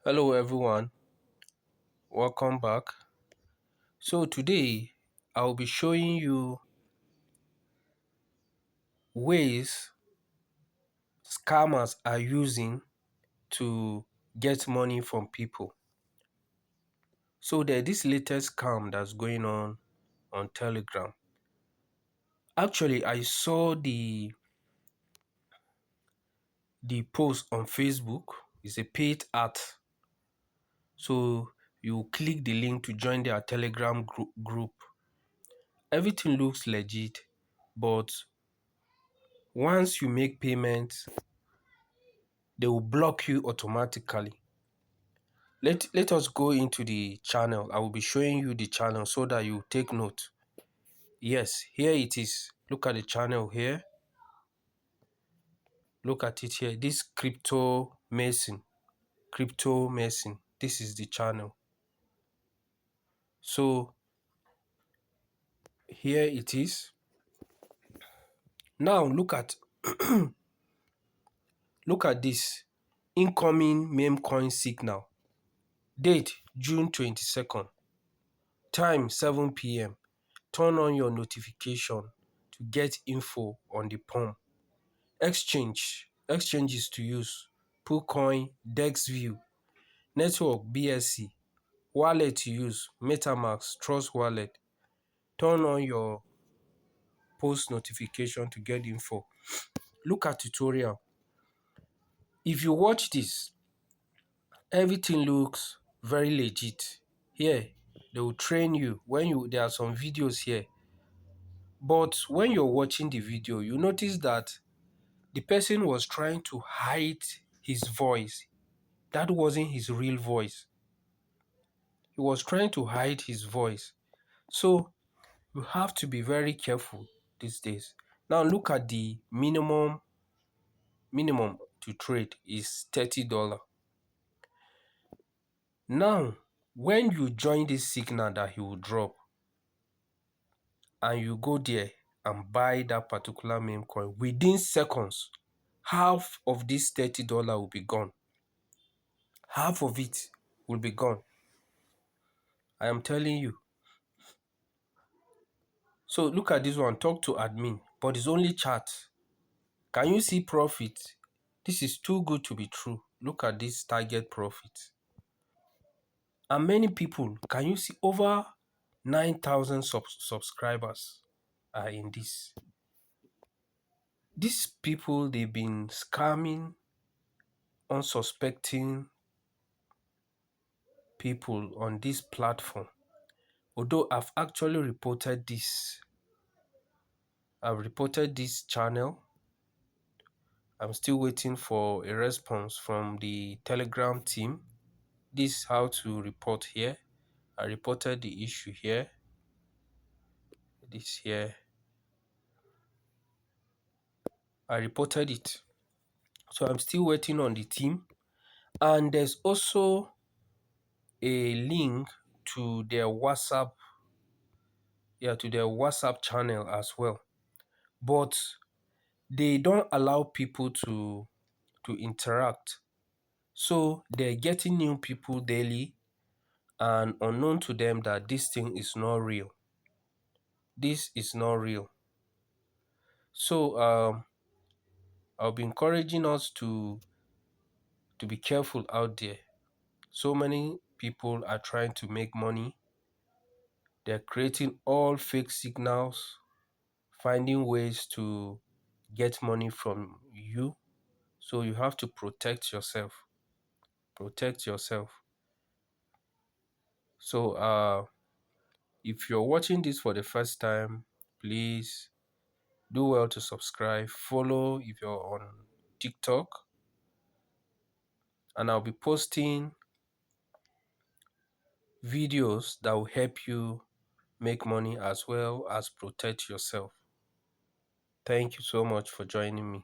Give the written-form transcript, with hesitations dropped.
Hello everyone, welcome back. So today I'll be showing you ways scammers are using to get money from people. So there's this latest scam that's going on Telegram. Actually, I saw the post on Facebook. It's a paid ad. So you click the link to join their Telegram group. Everything looks legit, but once you make payments, they will block you automatically. Let us go into the channel. I will be showing you the channel so that you take note. Yes, here it is. Look at the channel here. Look at it here. This Crypto Mason. Crypto Mason. This is the channel. So here it is. Now look at this. Incoming meme coin signal. Date June 22nd. Time 7 p.m. Turn on your notification to get info on the pump. Exchanges to use: PooCoin, DexView, network BSC, wallet to use: MetaMask, Trust Wallet. Turn on your post notification to get info. Look at tutorial. If you watch this, everything looks very legit. Here, they will train you. There are some videos here. But when you're watching the video, you notice that the person was trying to hide his voice. That wasn't his real voice. He was trying to hide his voice. So you have to be very careful these days. Now look at the minimum to trade is $30. Now, when you join this signal that he will drop and you go there and buy that particular meme coin, within seconds, half of this $30 will be gone. Half of it will be gone. I am telling you. So look at this one, talk to admin, but it's only chat. Can you see profit? This is too good to be true. Look at this target profit. And many people, can you see over 9,000 subscribers are in this. These people, they've been scamming unsuspecting people on this platform. Although I've actually reported this. I've reported this channel. I'm still waiting for a response from the Telegram team. This is how to report here. I reported the issue here. This here. I reported it. So I'm still waiting on the team. And there's also a link to their WhatsApp. To their WhatsApp channel as well. But they don't allow people to interact. So they're getting new people daily, and unknown to them that this thing is not real. This is not real. So I'll be encouraging us to be careful out there. So many people are trying to make money. They're creating all fake signals, finding ways to get money from you. So you have to protect yourself. Protect yourself. So if you're watching this for the first time, please do well to subscribe, follow if you're on TikTok, and I'll be posting videos that will help you make money as well as protect yourself. Thank you so much for joining me.